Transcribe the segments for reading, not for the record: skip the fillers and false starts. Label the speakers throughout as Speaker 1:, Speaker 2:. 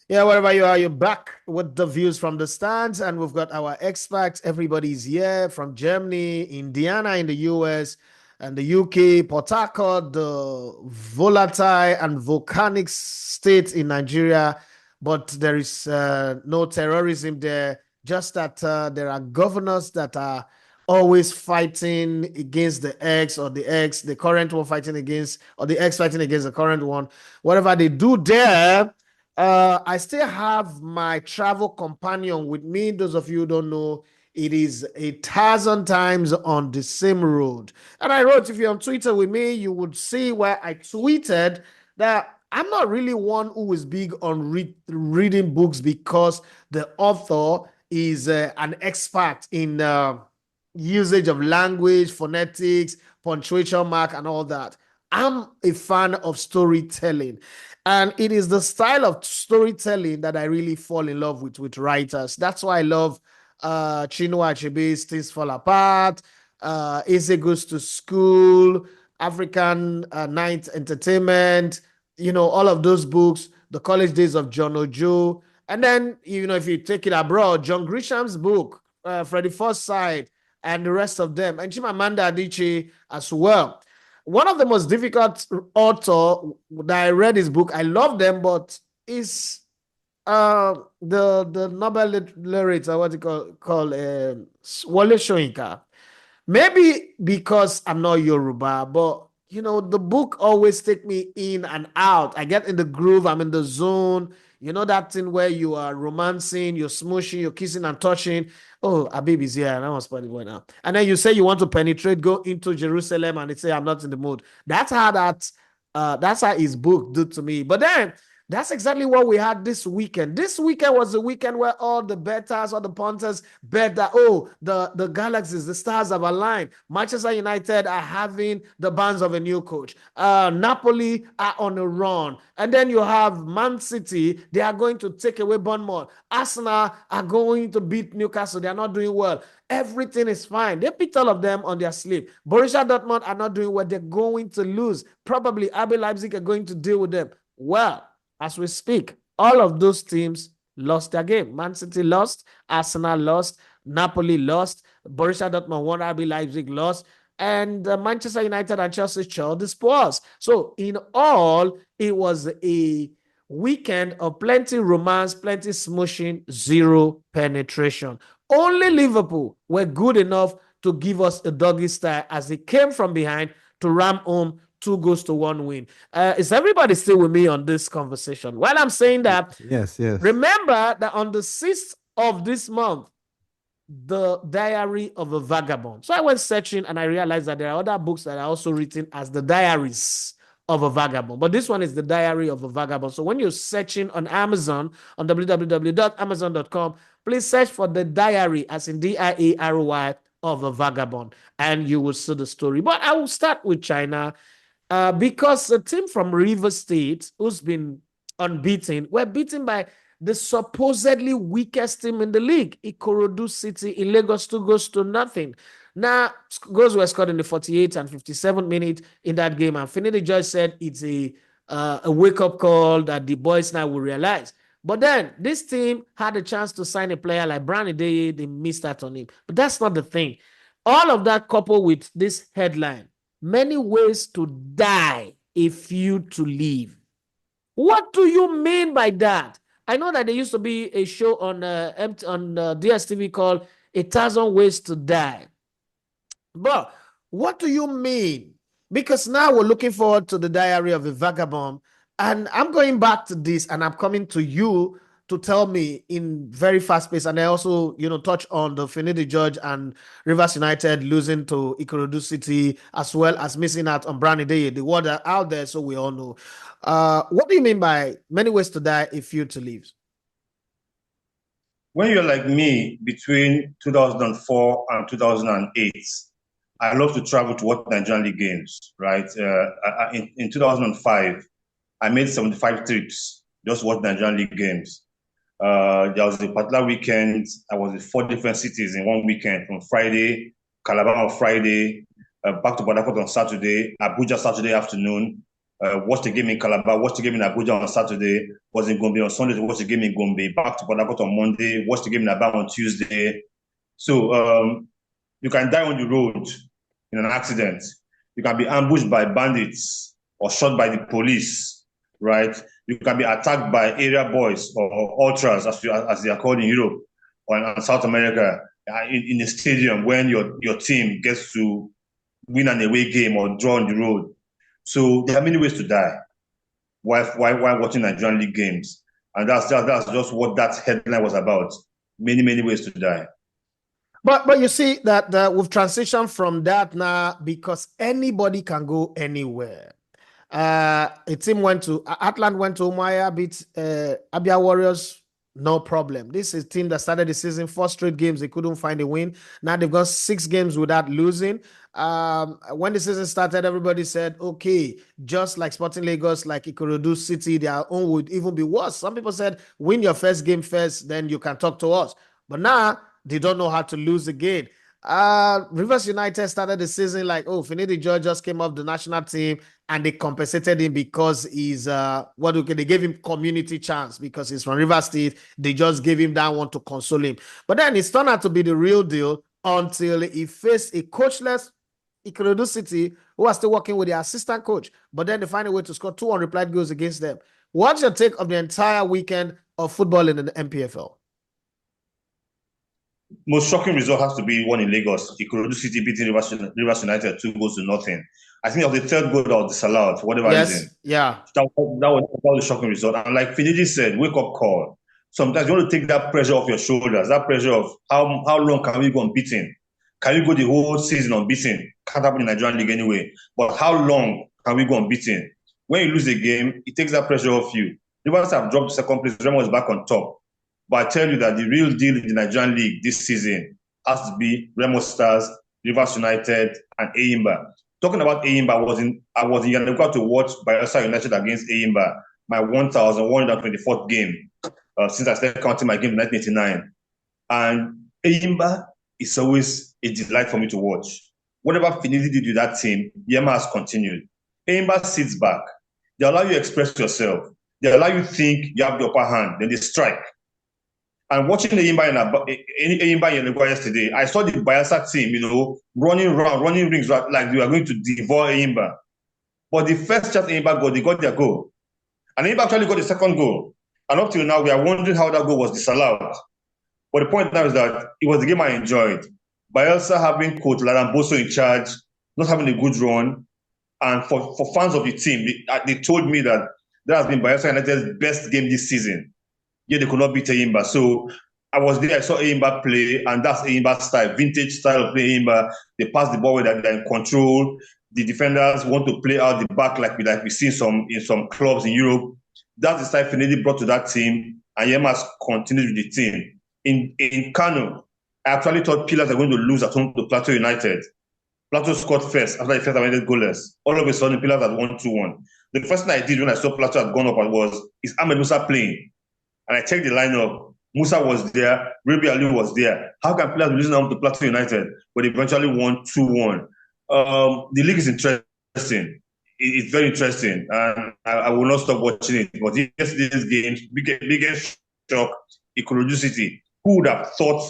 Speaker 1: Yeah, wherever you are, you're back with the views from the stands, and we've got our experts. Everybody's here from Germany, Indiana in the US, and the UK, Port Harcourt, the volatile and volcanic state in Nigeria. But there is no terrorism there, just that there are governors that are always fighting against the ex, or the current one fighting against, or the ex fighting against the current one. Whatever they do there, I still have my travel companion with me. Those of you who don't know, it is 1,000 times on the same road. And I wrote, if you're on Twitter with me, you would see where I tweeted that I'm not really one who is big on reading books because the author is an expert in usage of language, phonetics, punctuation mark, and all that. I'm a fan of storytelling. And it is the style of storytelling that I really fall in love with writers. That's why I love Chinua Achebe's Things Fall Apart, Eze Goes to School, African Night Entertainment, all of those books, The College Days of John Ojo. And then, if you take it abroad, John Grisham's book, Freddy Forsyth, and the rest of them, and Chimamanda Adichie as well. One of the most difficult author that I read his book, I love them, but is the Nobel laureate, or what you call Wole Soyinka. Maybe because I'm not Yoruba, but the book always take me in and out. I get in the groove, I'm in the zone. You know that thing where you are romancing, you're smooshing, you're kissing and touching. Oh, a baby's here, and I want to the boy now. And then you say you want to penetrate, go into Jerusalem, and they say I'm not in the mood. That's how his book did to me. But then that's exactly what we had this weekend. This weekend was the weekend where all the betters, all the punters bet that, the galaxies, the stars have aligned. Manchester United are having the bands of a new coach. Napoli are on a run. And then you have Man City, they are going to take away Bournemouth. Arsenal are going to beat Newcastle. They are not doing well. Everything is fine. They picked all of them on their sleep. Borussia Dortmund are not doing well. They're going to lose. Probably RB Leipzig are going to deal with them. Well, as we speak, all of those teams lost their game. Man City lost, Arsenal lost, Napoli lost, Borussia Dortmund won, RB Leipzig lost, and Manchester United and Chelsea showed the spoils. So in all, it was a weekend of plenty romance, plenty smooshing, zero penetration. Only Liverpool were good enough to give us a doggy style as they came from behind to ram home 2-1 win. Is everybody still with me on this conversation? While I'm saying that,
Speaker 2: Yes, yes.
Speaker 1: remember that on the 6th of this month, the Diary of a Vagabond. So I went searching and I realized that there are other books that are also written as the Diaries of a Vagabond. But this one is the Diary of a Vagabond. So when you're searching on Amazon, on www.amazon.com, please search for the Diary, as in Diary, of a Vagabond, and you will see the story. But I will start with China because a team from River State, who's been unbeaten, were beaten by the supposedly weakest team in the league, Ikorodu City in Lagos, 2-0. Now, goals were scored in the 48th and 57th minute in that game, and Finidi George said it's a wake-up call that the boys now will realize. But then this team had a chance to sign a player like Brani Day. They missed out on him. But that's not the thing. All of that coupled with this headline, many ways to die, a few to live. What do you mean by that? I know that there used to be a show on DSTV called 1,000 Ways to Die. But what do you mean? Because now we're looking forward to the Diary of a Vagabond. And I'm going back to this and I'm coming to you to tell me in very fast pace. And I also, touch on the Finidi George and Rivers United losing to Ikorodu City, as well as missing out on Brownie Day. The word out there, so we all know. What do you mean by many ways to die, a few to live?
Speaker 3: When you're like me, between 2004 and 2008, I love to travel to watch Nigerian League games, right? In 2005, I made 75 trips just to watch Nigerian League games. There was a particular weekend, I was in 4 different cities in one weekend, from Friday, Calabar on Friday, back to Port Harcourt on Saturday, Abuja Saturday afternoon, watched the game in Calabar, watched the game in Abuja on Saturday, was in Gombe on Sunday to watch the game in Gombe, back to Port Harcourt on Monday, watched the game in Aba on Tuesday. So you can die on the road in an accident. You can be ambushed by bandits or shot by the police, right? You can be attacked by area boys or ultras, as they are called in Europe or in South America, in a stadium when your team gets to win an away game or draw on the road. So there are many ways to die while watching Nigerian League games. And that's just what that headline was about. Many, many ways to die.
Speaker 1: But you see that we've transitioned from that now because anybody can go anywhere. A team went to Atlant went to Umaya, beat Abia Warriors, no problem. This is a team that started the season 4 straight games, they couldn't find a win. Now they've got 6 games without losing. When the season started, everybody said, okay, just like Sporting Lagos, like Ikorodu City, their own would even be worse. Some people said, win your first game first, then you can talk to us. But now they don't know how to lose again. Rivers United started the season like, oh, Finidi George just came off the national team and they compensated him because he's they gave him community chance because he's from Rivers State. They just gave him that one to console him. But then it's turned out to be the real deal until he faced a coachless Ikorodu City who are still working with the assistant coach. But then they find a way to score 2 unreplied goals against them. What's your take of the entire weekend of football in the MPFL?
Speaker 3: Most shocking result has to be one in Lagos. Ikorodu City beating Rivers United 2-0. I think of the third goal that was disallowed for whatever reason.
Speaker 1: Yeah.
Speaker 3: That was a shocking result. And like Finidi said, wake up call. Sometimes you want to take that pressure off your shoulders, that pressure of how long can we go unbeaten? Can you go the whole season unbeaten? Can't happen in the Nigerian League anyway. But how long can we go unbeaten? When you lose a game, it takes that pressure off you. Rivers have dropped to second place. Remo is back on top. But I tell you that the real deal in the Nigerian League this season has to be Remo Stars, Rivers United, and Eyimba. Talking about Eyimba, I was in Yanuka to watch Bayelsa United against Eyimba, my 1,124th game since I started counting my game in 1989. And Eyimba is always a delight for me to watch. Whatever Finidi did with that team, Yema has continued. Eyimba sits back. They allow you to express yourself. They allow you to think you have the upper hand. Then they strike. And watching Eyimba in Lagos yesterday, I saw the Bayelsa team, running around, running rings like they were going to devour Eyimba. But the first chance Eyimba got, they got their goal. And Eyimba actually got the second goal. And up till now, we are wondering how that goal was disallowed. But the point now is that it was the game I enjoyed. Bayelsa having Coach Laramboso in charge, not having a good run. And for fans of the team, they told me that has been Bayelsa United's best game this season. Yeah, they could not beat Eyimba. So I was there, I saw Eyimba play, and that's Eyimba's style, vintage style of playing Eyimba. They pass the ball with that they're in control. The defenders want to play out the back like we see in some clubs in Europe. That's the style Finidi brought to that team, and Yema's continued with the team. In Kano, I actually thought Pillars are going to lose at home to Plateau United. Plateau scored first after the first half ended goalless. All of a sudden, Pillars had won 2-1. The first thing I did when I saw Plateau had gone up was, is Ahmed Musa playing? And I checked the lineup. Musa was there. Rabi Ali was there. How can players be losing home to Plateau United? But eventually won 2-1. The league is interesting. It's very interesting. And I will not stop watching it. But yesterday's games, biggest shock, Ikorodu City. Who would have thought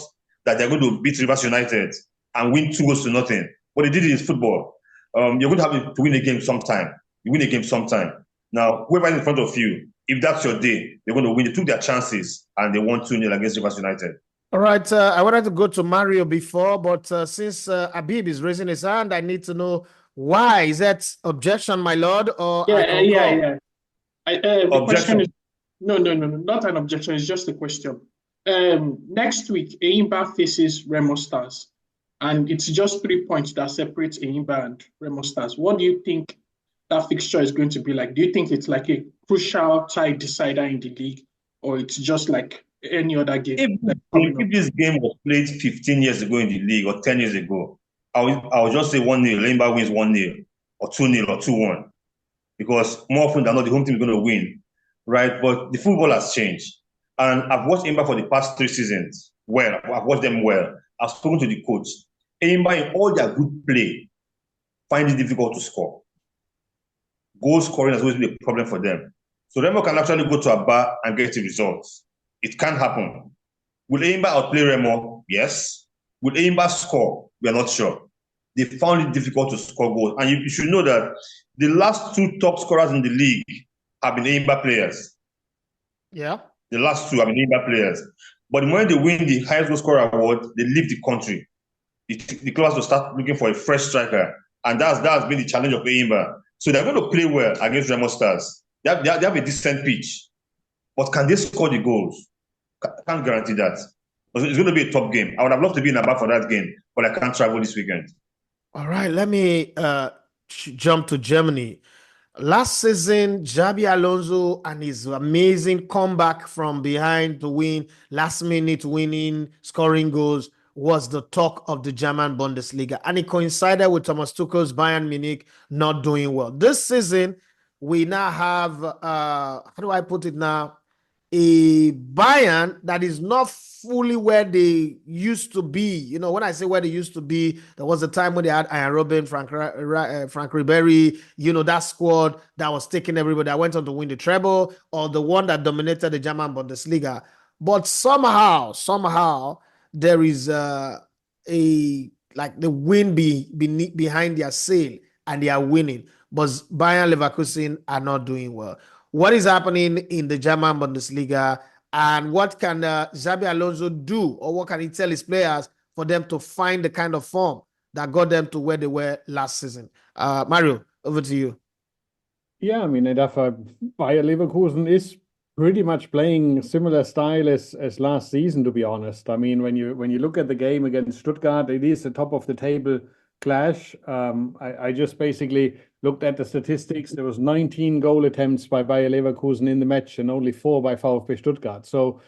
Speaker 3: that they're going to beat Rivers United and win 2-0? But they did it in football. You're going to have to win a game sometime. You win a game sometime. Now, whoever is in front of you, if that's your day, they're going to win. They took their chances and they won 2-0 against Rivers United.
Speaker 1: All right. I wanted to go to Mario before, but since Habib is raising his hand, I need to know why. Is that objection, my lord? Or
Speaker 2: yeah. The question is no, not an objection. It's just a question. Next week, Eyimba faces Remo Stars, and it's just 3 points that separates Eyimba and Remo Stars. What do you think that fixture is going to be like? Do you think it's like a crucial tie decider in the league, or it's just like any other game?
Speaker 3: If this game was played 15 years ago in the league or 10 years ago, I would just say 1-0, Eyimba wins 1-0 or 2-0 or 2-1, because more often than not, the home team is going to win, right? But the football has changed. And I've watched Eyimba for the past 3 seasons well. I've watched them well. I've spoken to the coach. Eyimba, in all their good play, find it difficult to score. goal scoring has always been a problem for them. So Remo can actually go to Aba and get the results. It can happen. Will Eimba outplay Remo? Yes. Will Eimba score? We are not sure. They found it difficult to score goals. And you should know that the last 2 top scorers in the league have been Eimba players.
Speaker 1: Yeah.
Speaker 3: The last 2 have been Eimba players. But when they win the highest goal scorer award, they leave the country. The clubs will start looking for a fresh striker. And that's been the challenge of Eimba. So they're going to play well against Remo Stars. They have a decent pitch. But can they score the goals? Can't guarantee that. It's going to be a top game. I would have loved to be in Aba for that game, but I can't travel this weekend.
Speaker 1: All right, let me jump to Germany. Last season, Xabi Alonso and his amazing comeback from behind to win, last-minute winning, scoring goals was the talk of the German Bundesliga. And it coincided with Thomas Tuchel's Bayern Munich not doing well. This season, we now have, how do I put it now? A Bayern that is not fully where they used to be. You know, when I say where they used to be, there was a time when they had Ian Robben, Frank Ribery, you know, that squad that was taking everybody that went on to win the treble, or the one that dominated the German Bundesliga. But somehow, there is like the wind behind their sail, and they are winning. But Bayern Leverkusen are not doing well. What is happening in the German Bundesliga, and what can Xabi Alonso do, or what can he tell his players for them to find the kind of form that got them to where they were last season? Mario, over to you.
Speaker 4: Yeah, I mean, Bayer Leverkusen is pretty much playing similar style as last season, to be honest. I mean, when you look at the game against Stuttgart, it is a top of the table clash. I just basically looked at the statistics. There was 19 goal attempts by Bayer Leverkusen in the match and only 4 by VfB Stuttgart. So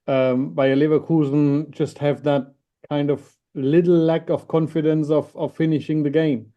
Speaker 4: Bayer Leverkusen just have that kind of little lack of confidence of finishing the game,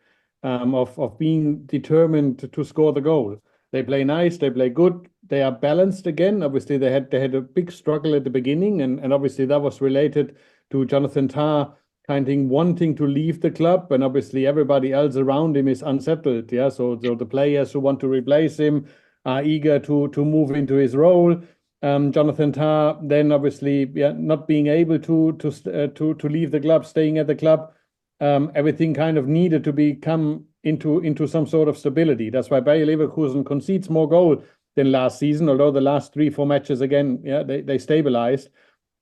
Speaker 4: of being determined to score the goal. They play nice, they play good, they are balanced again. Obviously, they had a big struggle at the beginning, and obviously that was related to Jonathan Tah kind of wanting to leave the club, and obviously everybody else around him is unsettled. Yeah, so the players who want to replace him are eager to move into his role. Jonathan Tah then obviously not being able to leave the club, staying at the club. Everything kind of needed to come into some sort of stability. That's why Bayer Leverkusen concedes more goal than last season, although the last 3-4 matches again, they stabilized.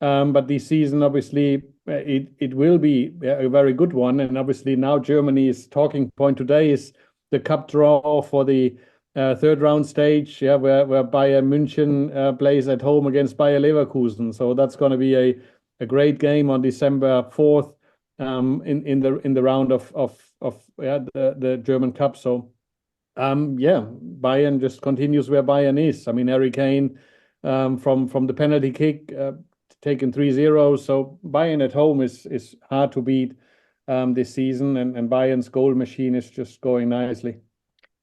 Speaker 4: But this season, obviously, it will be a very good one. And obviously now Germany's talking point today is the cup draw for the third round stage, where Bayern München plays at home against Bayer Leverkusen. So that's going to be a great game on December 4th in the round of the German Cup. So Bayern just continues where Bayern is. I mean, Harry Kane from the penalty kick taken 3-0. So Bayern at home is hard to beat this season, and Bayern's goal machine is just going nicely.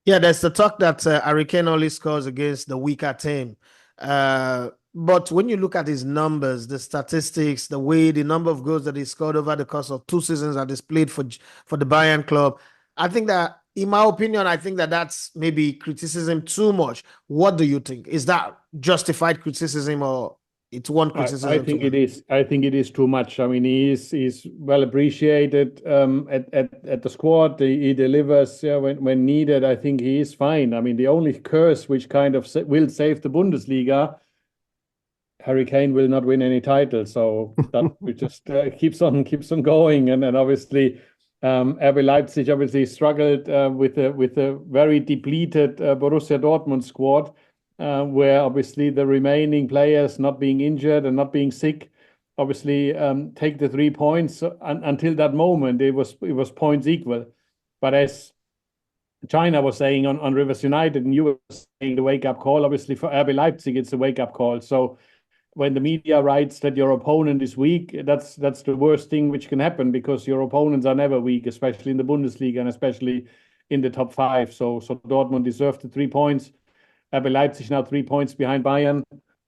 Speaker 1: Yeah, there's the talk that Harry Kane only scores against the weaker team. But when you look at his numbers, the statistics, the number of goals that he scored over the course of 2 seasons that he's played for the Bayern club, I think that, in my opinion, I think that that's maybe criticism too much. What do you think? Is that justified criticism, or it's one criticism?
Speaker 4: I think it is. I think it is too much. I mean, he's well appreciated at the squad. He delivers when needed. I think he is fine. I mean, the only curse which kind of will save the Bundesliga, Harry Kane will not win any titles. So that we just keeps on going, and obviously. RB Leipzig obviously struggled with a very depleted Borussia Dortmund squad, where obviously the remaining players not being injured and not being sick, obviously take the 3 points. Until that moment, it was points equal. But as China was saying on Rivers United, and you were saying the wake-up call, obviously for RB Leipzig, it's a wake-up call. So when the media writes that your opponent is weak, that's the worst thing which can happen, because your opponents are never weak, especially in the Bundesliga and especially in the top 5. So Dortmund deserved the 3 points. RB Leipzig now 3 points behind Bayern.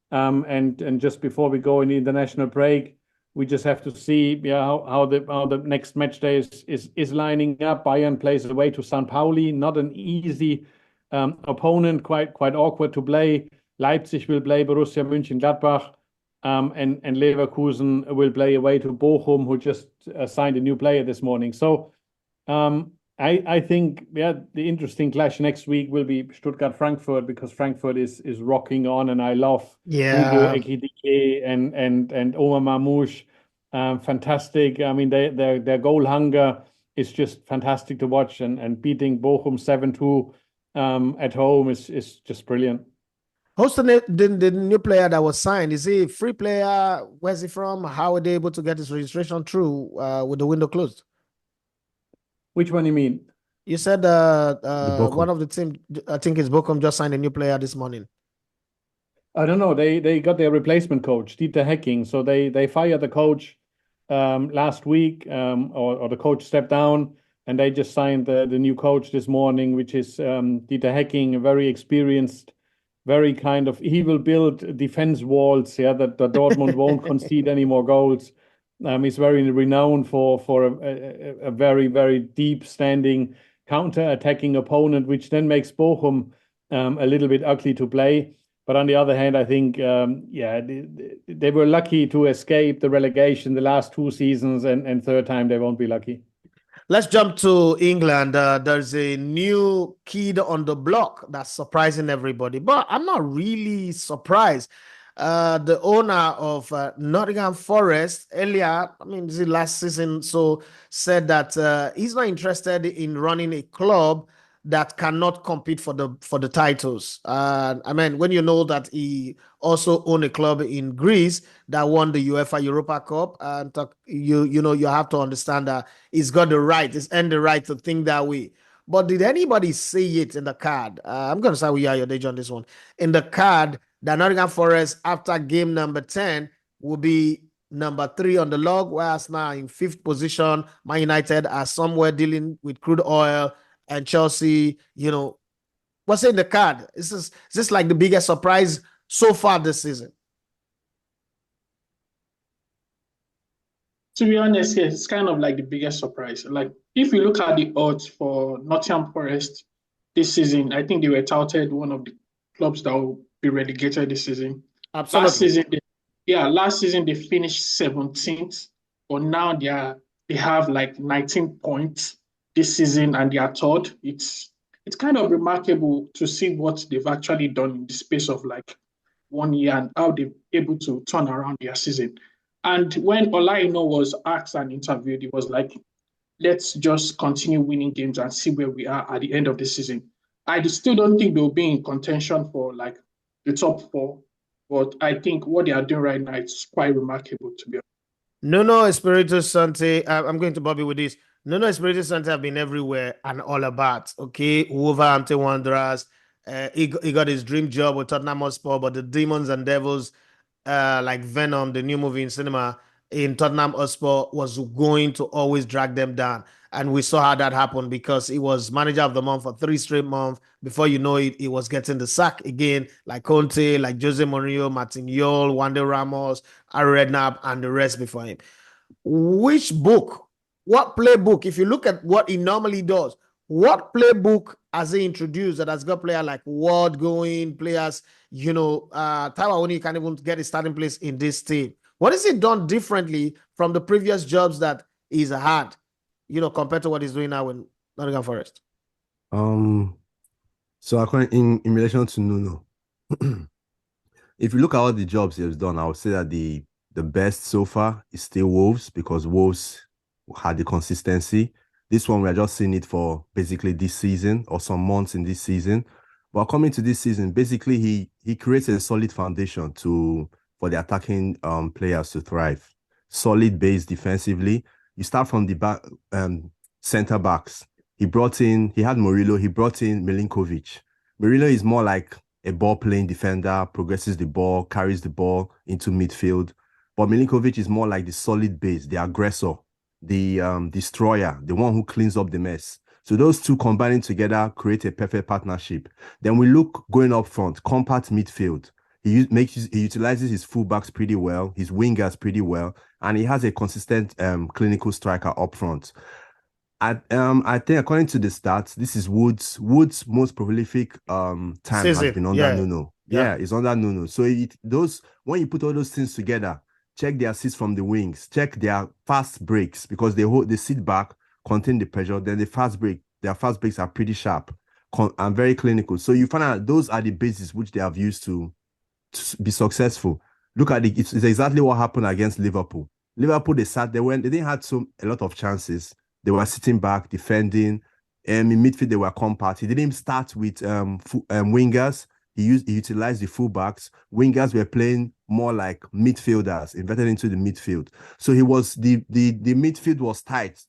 Speaker 4: And just before we go in the international break, we just have to see how the next match day is lining up. Bayern plays away to St. Pauli, not an easy opponent, quite awkward to play. Leipzig will play Borussia Mönchengladbach, and Leverkusen will play away to Bochum, who just signed a new player this morning. So I think the interesting clash next week will be Stuttgart-Frankfurt, because Frankfurt is rocking on, and I love Hugo Ekitike and Omar Mamouche. Fantastic. I mean, their goal hunger is just fantastic to watch, and beating Bochum 7-2 at home is just brilliant.
Speaker 1: Who's the new player that was signed? Is he a free player? Where's he from? How are they able to get his registration through with the window closed?
Speaker 4: Which one you mean?
Speaker 1: You said one of the team, I think it's Bochum, just signed a new player this morning.
Speaker 4: I don't know. They got their replacement coach, Dieter Hecking. So they fired the coach last week, or the coach stepped down, and they just signed the new coach this morning, which is Dieter Hecking, a very experienced, very he will build defense walls, that Dortmund won't concede any more goals. He's very renowned for a very, very deep standing counter-attacking opponent, which then makes Bochum a little bit ugly to play. But on the other hand, I think, they were lucky to escape the relegation the last 2 seasons, and third time they won't be lucky.
Speaker 1: Let's jump to England. There's a new kid on the block that's surprising everybody, but I'm not really surprised. The owner of Nottingham Forest earlier, this is last season, said that he's not interested in running a club that cannot compete for the titles. When you know that he also owned a club in Greece that won the UEFA Europa Cup, and you have to understand that he's got the right, he's earned the right to think that way. But did anybody see it in the card? I'm going to start with you, Ayodeji, on this one. In the card, that Nottingham Forest, after game number 10, will be number 3 on the log, whereas now in 5th position, Man United are somewhere dealing with crude oil, and Chelsea, what's in the card? Is this like the biggest surprise so far this season?
Speaker 2: To be honest, yes, it's kind of like the biggest surprise. Like, if you look at the odds for Nottingham Forest this season, I think they were touted one of the clubs that will be relegated this season.
Speaker 1: Absolutely.
Speaker 2: Last season they finished 17th, but now they have like 19 points this season, and they are third. It's kind of remarkable to see what they've actually done in the space of like 1 year, and how they're able to turn around their season. And when Olaino was asked and interviewed, he was like, let's just continue winning games and see where we are at the end of the season. I still don't think they'll be in contention for like the top 4, but I think what they are doing right now is quite remarkable, to be honest.
Speaker 1: Nuno Espirito Santé, I'm going to Bobby with this. Nuno Espirito Santé have been everywhere and all about. Okay, Wolverhampton Wanderers. He got his dream job with Tottenham Hotspur, but the Demons and Devils, like Venom, the new movie in cinema in Tottenham Hotspur, was going to always drag them down. And we saw how that happened, because he was manager of the month for 3 straight months. Before you know it, he was getting the sack again, like Conte, like Jose Mourinho, Martin Yol, Wande Ramos, Aaron Redknapp, and the rest before him. Which book, what playbook, if you look at what he normally does, what playbook has he introduced that has got players like Ward going, players, Taiwo Awoniyi can't even get a starting place in this team? What is it done differently from the previous jobs that he's had, compared to what he's doing now in Nottingham Forest?
Speaker 5: So in relation to Nuno, if you look at all the jobs he has done, I would say that the best so far is still Wolves, because Wolves had the consistency. This one, we are just seeing it for basically this season or some months in this season. But coming to this season, basically he creates a solid foundation for the attacking players to thrive. Solid base defensively. You start from the back, center backs. He had Murillo, he brought in Milinkovic. Murillo is more like a ball-playing defender, progresses the ball, carries the ball into midfield. But Milinkovic is more like the solid base, the aggressor, the destroyer, the one who cleans up the mess. So those two combining together create a perfect partnership. Then we look going up front, compact midfield. He utilizes his fullbacks pretty well, his wingers pretty well, and he has a consistent clinical striker up front. I think according to the stats, this is Wood's most prolific time has been under Nuno. Yeah, it's under Nuno. So when you put all those things together, check their assists from the wings, check their fast breaks because they sit back, contain the pressure, then their fast breaks are pretty sharp and very clinical. So you find out those are the bases which they have used to be successful. Look at it's exactly what happened against Liverpool. Liverpool, they didn't have a lot of chances. They were sitting back, defending. In midfield, they were compact. He didn't start with wingers. He utilized the fullbacks. Wingers were playing more like midfielders, inverted into the midfield. So the midfield was tight.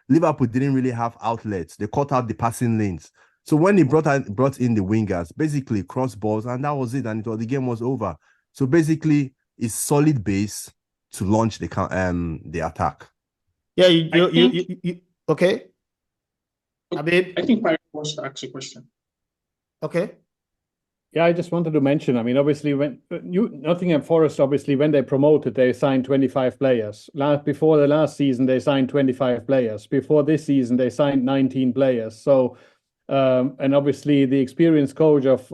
Speaker 5: Liverpool didn't really have outlets. They cut out the passing lanes. So when he brought in the wingers, basically cross balls, and that was it. And the game was over. So basically, it's solid base to launch the attack.
Speaker 1: Yeah, you okay.
Speaker 2: I think Pirate wants to ask a question.
Speaker 1: Okay.
Speaker 4: Yeah, I just wanted to mention, I mean, obviously, when Nottingham Forest, obviously, when they promoted, they signed 25 players. Before the last season, they signed 25 players. Before this season, they signed 19 players. So, and obviously, the experienced coach of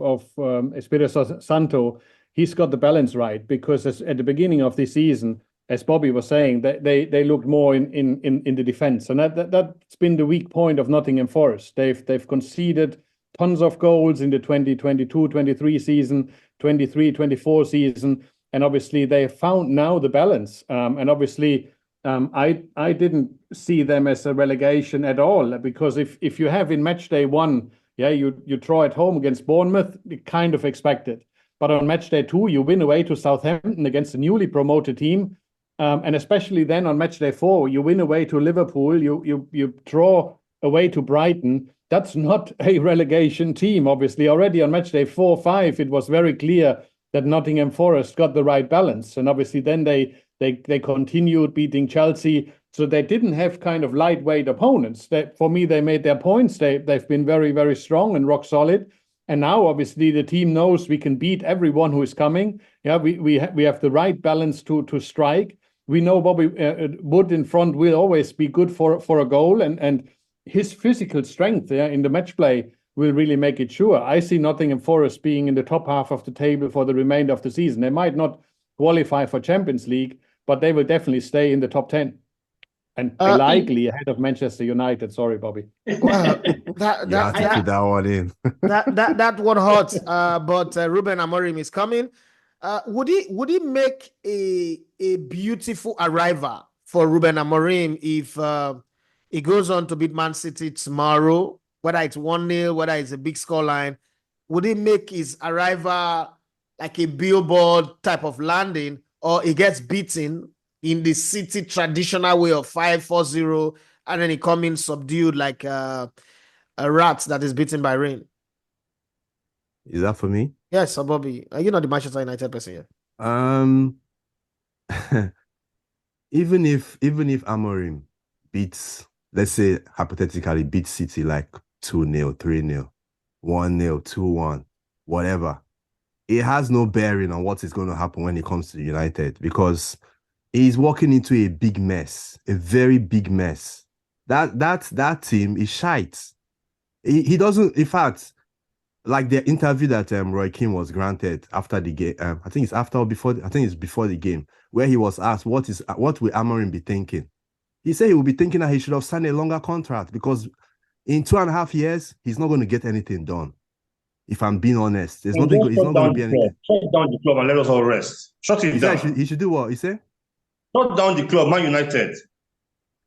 Speaker 4: Espirito Santo, he's got the balance right because at the beginning of the season, as Bobby was saying, they looked more in the defense, and that's been the weak point of Nottingham Forest. They've conceded tons of goals in the 2022-23 season, 23-24 season, and obviously they have found now the balance. And obviously, I didn't see them as a relegation at all because if you have in match day 1, yeah, you draw at home against Bournemouth, you kind of expected. But on match day 2, you win away to Southampton against a newly promoted team. And especially then on match day 4, you win away to Liverpool, you draw away to Brighton. That's not a relegation team, obviously. Already on match day 4, 5, it was very clear that Nottingham Forest got the right balance. And obviously then they continued beating Chelsea. So they didn't have kind of lightweight opponents. For me, they made their points. They've been very, very strong and rock solid. And now, obviously, the team knows we can beat everyone who is coming. Yeah, we have the right balance to strike. We know Bobby Wood in front will always be good for a goal, and his physical strength in the match play will really make it sure. I see Nottingham Forest being in the top half of the table for the remainder of the season. They might not qualify for Champions League, but they will definitely stay in the top 10. And likely ahead of Manchester United. Sorry, Bobby.
Speaker 1: Well, that
Speaker 5: one in.
Speaker 1: that one hurts. But Ruben Amorim is coming. Would he make a beautiful arrival for Ruben Amorim if he goes on to beat Man City tomorrow, whether it's 1-0, whether it's a big scoreline? Would he make his arrival like a billboard type of landing, or he gets beaten in the City traditional way of 5-4-0, and then he come in subdued like a rat that is beaten by rain?
Speaker 5: Is that for me?
Speaker 1: Yes, so Bobby. You're not the Manchester United person here.
Speaker 5: Even if Amorim beats, let's say hypothetically beats City like 2-0, 3-0, 1-0, 2-1, whatever, it has no bearing on what is going to happen when it comes to United because he's walking into a big mess, a very big mess. That team is shite. He doesn't, in fact, like the interview that Roy Keane was granted after the game, I think it's after or before, I think it's before the game, where he was asked, what will Amorim be thinking? He said he will be thinking that he should have signed a longer contract because in 2.5 years, he's not going to get anything done. If I'm being honest, he's not going to be anything.
Speaker 3: Shut down the club and let us all rest. Shut it down.
Speaker 5: He should do what? He said?
Speaker 3: Shut down the club, Man United.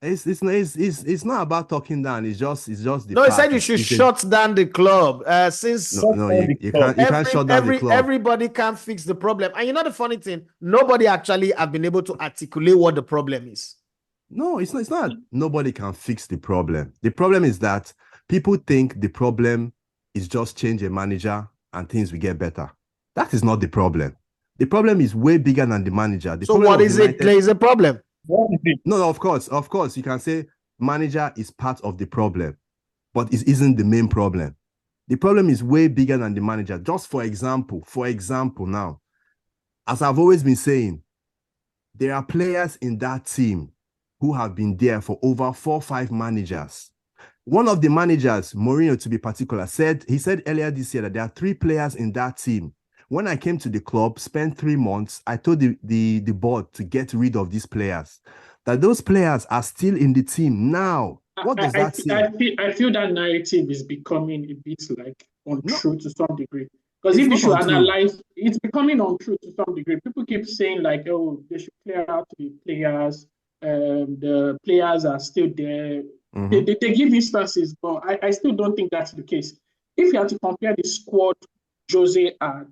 Speaker 5: It's not about talking down. It's just the
Speaker 1: no. He said you should shut down the club. Since
Speaker 5: you can't shut down the club.
Speaker 1: Everybody can fix the problem. And you know the funny thing, nobody actually have been able to articulate what the problem is.
Speaker 5: No, it's not. Nobody can fix the problem. The problem is that people think the problem is just change a manager and things will get better. That is not the problem. The problem is way bigger than the manager.
Speaker 1: So what is it? Plays a problem.
Speaker 5: No, of course, you can say manager is part of the problem, but it isn't the main problem. The problem is way bigger than the manager. Just for example now, as I've always been saying, there are players in that team who have been there for over 4 or 5 managers. One of the managers, Mourinho to be particular, said earlier this year that there are 3 players in that team. When I came to the club, spent 3 months, I told the board to get rid of these players. That those players are still in the team now. What does that say?
Speaker 2: I feel that narrative is becoming a bit like untrue to some degree. Because
Speaker 5: It's
Speaker 2: if you
Speaker 5: not
Speaker 2: should
Speaker 5: untrue.
Speaker 2: analyze, it's becoming untrue to some degree. People keep saying like, oh, they should clear out the players. The players are still there. They give instances, but I still don't think that's the case. If you have to compare the squad Jose had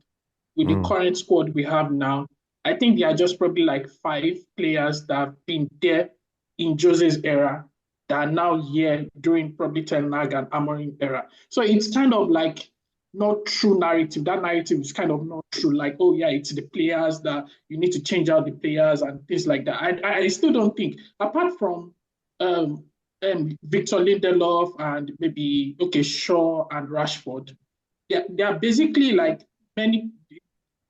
Speaker 2: with the current squad we have now, I think there are just probably like 5 players that have been there in Jose's era that are now here during probably Ten Hag and Amorim era. So it's kind of like not true narrative. That narrative is kind of not true. Like, oh yeah, it's the players that you need to change out the players and things like that. I still don't think, apart from Victor Lindelof and maybe Shaw and Rashford, they are basically like many.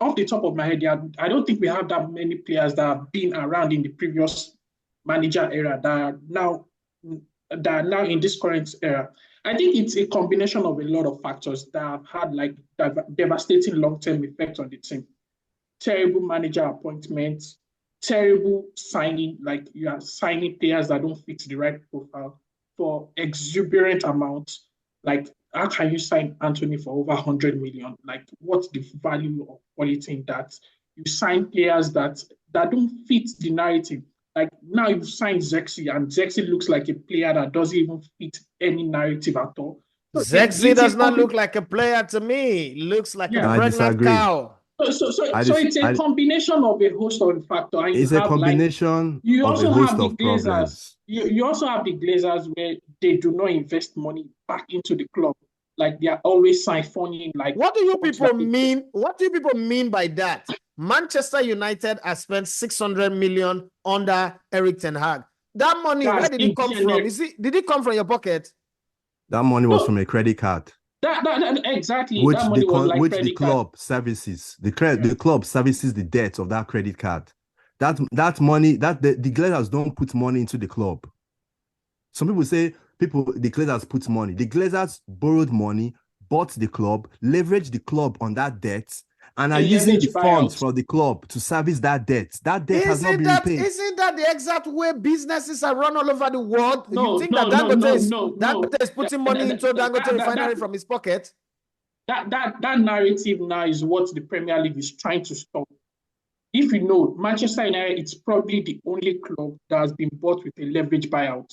Speaker 2: Off the top of my head, I don't think we have that many players that have been around in the previous manager era that are now in this current era. I think it's a combination of a lot of factors that have had like devastating long-term effects on the team. Terrible manager appointments, terrible signing, like you are signing players that don't fit the right profile for exuberant amounts. Like, how can you sign Anthony for over 100 million? Like, what's the value of quality in that? You sign players that don't fit the narrative. Like, now you've signed Zexi, and Zexi looks like a player that doesn't even fit any narrative at all.
Speaker 1: So Zexi does not look like a player to me. Looks like a pregnant cow.
Speaker 2: So it's a combination of a host of factors.
Speaker 5: It's a combination of a host of problems.
Speaker 2: You also have the Glazers where they do not invest money back into the club. Like, they are always siphoning. Like,
Speaker 1: what do you people mean? What do you people mean by that? Manchester United has spent 600 million under Erik ten Hag. That money, where did it come from? Did it come from your pocket?
Speaker 5: That money was from a credit card.
Speaker 2: Exactly.
Speaker 5: Which
Speaker 2: that money was like
Speaker 5: the club services. The club services the debt of that credit card. That money, the Glazers don't put money into the club. Some people say the Glazers put money. The Glazers borrowed money, bought the club, leveraged the club on that debt, and are using the funds for the club to service that debt. That debt has not been repaid.
Speaker 1: Isn't that the exact way businesses are run all over the world? You think that Dangote is putting money into Dangote refinery from his pocket?
Speaker 2: That narrative now is what the Premier League is trying to stop. If you know, Manchester United, it's probably the only club that has been bought with a leverage buyout.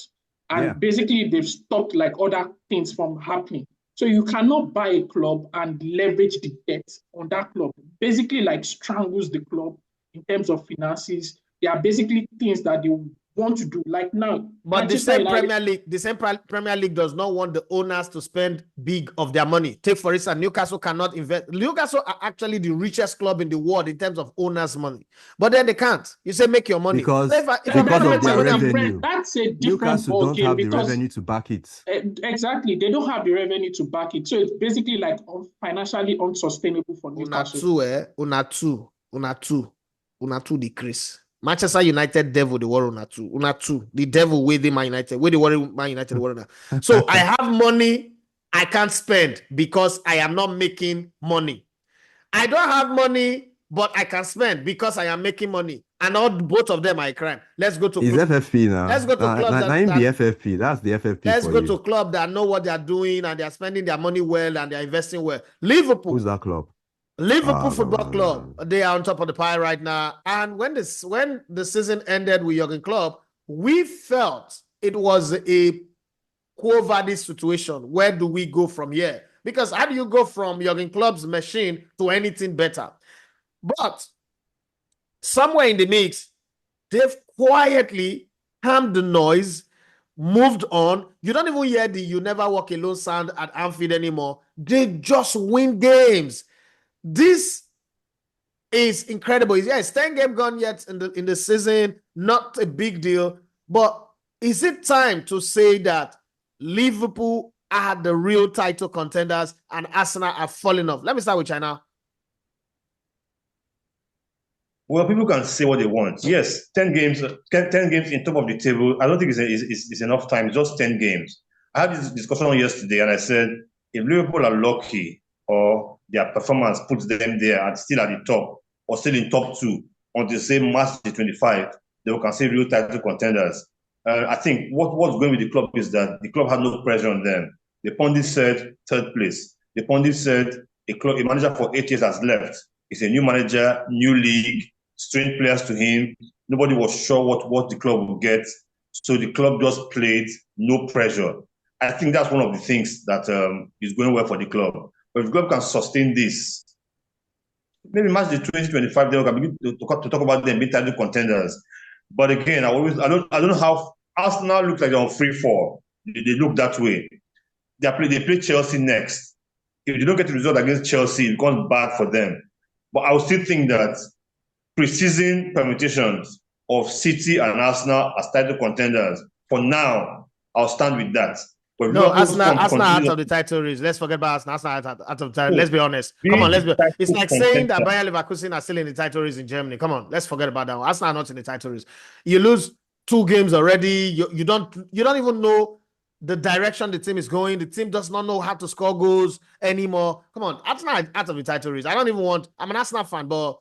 Speaker 2: And basically, they've stopped like other things from happening. So you cannot buy a club and leverage the debt on that club. Basically, like strangles the club in terms of finances. There are basically things that they want to do. Like now,
Speaker 1: but the same Premier League does not want the owners to spend big of their money. Take for instance, Newcastle cannot invest. Newcastle are actually the richest club in the world in terms of owners' money, but then they can't. You say make your money
Speaker 5: because of their revenue.
Speaker 2: That's a different
Speaker 5: Newcastle don't have the revenue to back it.
Speaker 2: Exactly, they don't have the revenue to back it, so it's basically like financially unsustainable for Newcastle.
Speaker 1: Una two decrease. Manchester United devil the world una two the devil with the Man United with the world Man United the world. So I have money I can't spend because I am not making money. I don't have money but I can spend because I am making money, and both of them are a crime. Let's go to
Speaker 5: FFP now.
Speaker 1: Let's go to clubs
Speaker 5: the FFP. That's the FFP.
Speaker 1: Let's go to clubs that know what they are doing and they are spending their money well and they are investing well. Liverpool.
Speaker 5: Who's that club?
Speaker 1: Liverpool Football Club, they are on top of the pile right now. And when the season ended with Jurgen Klopp, we felt it was a Quo Vadis situation. Where do we go from here? Because how do you go from Jurgen Klopp's machine to anything better? But somewhere in the mix, they've quietly calmed the noise, moved on. You don't even hear the "you never walk alone" sound at Anfield anymore. They just win games. This is incredible. It's 10 games gone yet in the season, not a big deal. But is it time to say that Liverpool are the real title contenders and Arsenal are falling off? Let me start with China.
Speaker 3: Well, people can say what they want. Yes, 10 games, 10 games in top of the table. I don't think it's enough time. It's just 10 games. I had this discussion yesterday, and I said, if Liverpool are lucky or their performance puts them there and still at the top or still in top two until say March the 25, they will consider real title contenders. I think what's going with the club is that the club had no pressure on them. The pundit said third place. The pundit said a manager for 8 years has left. It's a new manager, new league, strange players to him. Nobody was sure what the club would get. So the club just played, no pressure. I think that's one of the things that is going well for the club. But if the club can sustain this, maybe March the 2025, they can begin to talk about them being title contenders. But again, I don't know how Arsenal look like they're on free fall. They look that way. They play Chelsea next. If they don't get the result against Chelsea, it becomes bad for them. But I would still think that pre-season permutations of City and Arsenal as title contenders, for now, I'll stand with that. But
Speaker 1: no, Arsenal out of the title race. Let's forget about Arsenal out of the title. Let's be honest. Come on, it's like saying that Bayer Leverkusen are still in the title race in Germany. Come on, let's forget about that one. Arsenal are not in the title race. You lose 2 games already. You don't even know the direction the team is going. The team does not know how to score goals anymore. Come on, Arsenal out of the title race. I'm an Arsenal fan, but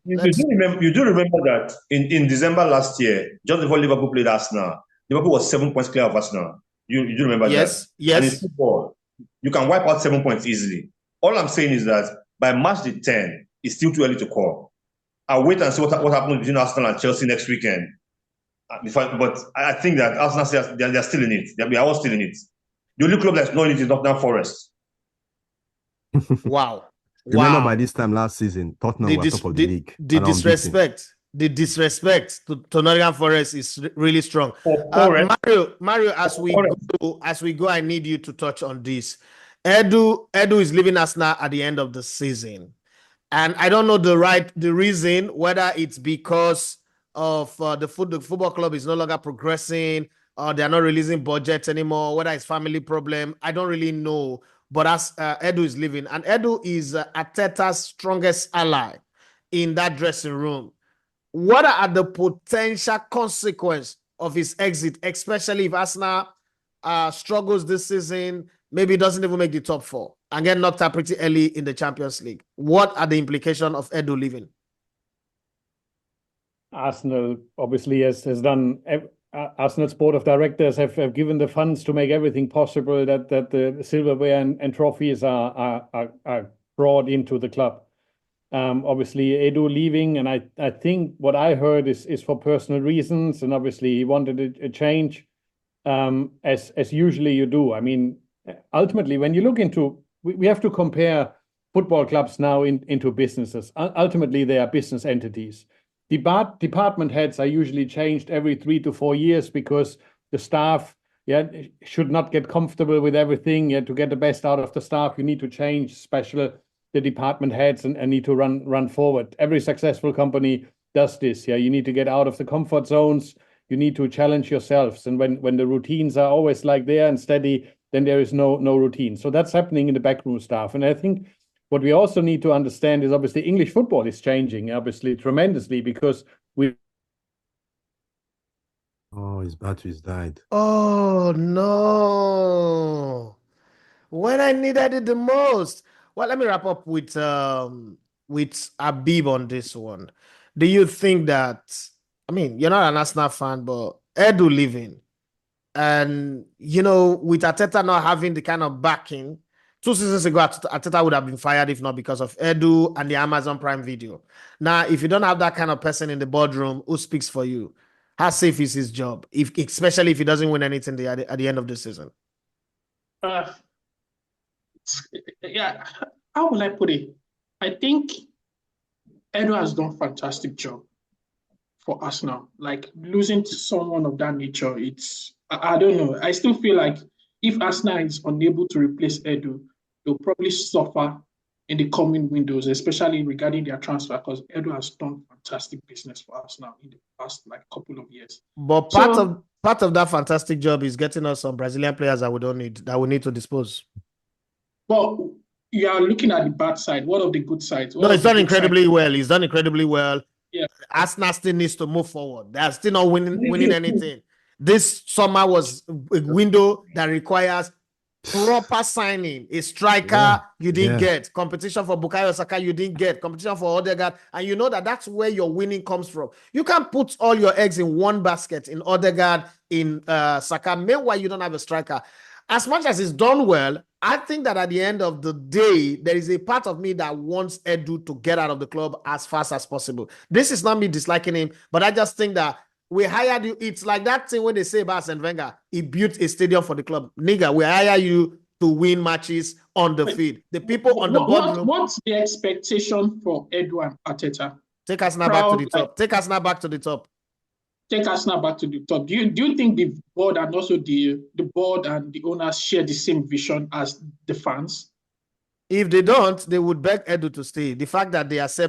Speaker 3: you do remember that in December last year, just before Liverpool played Arsenal, Liverpool was 7 points clear of Arsenal. You do remember that?
Speaker 1: Yes.
Speaker 3: And in football, you can wipe out 7 points easily. All I'm saying is that by March the 10th, it's still too early to call. I'll wait and see what happens between Arsenal and Chelsea next weekend. But I think that Arsenal, they're still in it. They are all still in it. The only club that's not in it is Nottingham Forest.
Speaker 1: Wow.
Speaker 5: Remember, by this time last season, Tottenham were top of the league.
Speaker 1: The disrespect to Nottingham Forest is really strong. Mario, as we go, I need you to touch on this. Edu is leaving Arsenal at the end of the season, and I don't know the reason, whether it's because of the football club is no longer progressing, or they're not releasing budgets anymore, whether it's family problem. I don't really know. But as Edu is leaving, and Edu is Arteta's strongest ally in that dressing room, what are the potential consequences of his exit, especially if Arsenal struggles this season, maybe doesn't even make the top 4, and get knocked out pretty early in the Champions League? What are the implications of Edu leaving?
Speaker 4: Arsenal obviously has done. Arsenal's board of directors have given the funds to make everything possible that the silverware and trophies are brought into the club. Obviously, Edu leaving, and I think what I heard is for personal reasons, and obviously he wanted a change, as usually you do. I mean, ultimately, when you look into, we have to compare football clubs now into businesses. Ultimately, they are business entities. Department heads are usually changed every 3 to 4 years because the staff should not get comfortable with everything. To get the best out of the staff, you need to change the department heads and need to run forward. Every successful company does this. You need to get out of the comfort zones. You need to challenge yourselves. And when the routines are always like there and steady, then there is no routine. So that's happening in the backroom staff. And I think what we also need to understand is obviously English football is changing, obviously tremendously, because
Speaker 5: his batteries died.
Speaker 1: Oh no! When I needed it the most. Well, let me wrap up with Abib on this one. Do you think that? I mean, you're not an Arsenal fan, but Edu leaving, and with Arteta not having the kind of backing. 2 seasons ago, Arteta would have been fired if not because of Edu and the Amazon Prime Video. Now, if you don't have that kind of person in the boardroom who speaks for you, how safe is his job? Especially if he doesn't win anything at the end of the season.
Speaker 2: How will I put it? I think Edu has done a fantastic job for Arsenal. Like, losing to someone of that nature, I don't know. I still feel like if Arsenal is unable to replace Edu, they'll probably suffer in the coming windows, especially regarding their transfer, because Edu has done fantastic business for Arsenal in the past couple of years.
Speaker 1: But part of that fantastic job is getting us some Brazilian players that we need to dispose.
Speaker 2: Well, you are looking at the bad side. What of the good sides?
Speaker 1: He's done incredibly well. He's done incredibly well. Arsenal still needs to move forward. They are still not winning anything. This summer was a window that requires proper signing. A striker you didn't get. Competition for Bukayo Saka you didn't get. Competition for Odegaard. And you know that's where your winning comes from. You can't put all your eggs in one basket, in Odegaard, in Saka. Meanwhile, you don't have a striker. As much as it's done well, I think that at the end of the day, there is a part of me that wants Edu to get out of the club as fast as possible. This is not me disliking him, but I just think that we hired you. It's like that thing when they say about Arsene Wenger, he built a stadium for the club. Nigga, we hire you to win matches on the field. The people on the boardroom.
Speaker 2: What's the expectation for Edu and Arteta?
Speaker 1: Take us now back to the top. Take us now back to the top.
Speaker 2: Take us now back to the top. Do you think the board and also the board and the owners share the same vision as the fans?
Speaker 1: If they don't, they would beg Edu to stay. The fact that they accept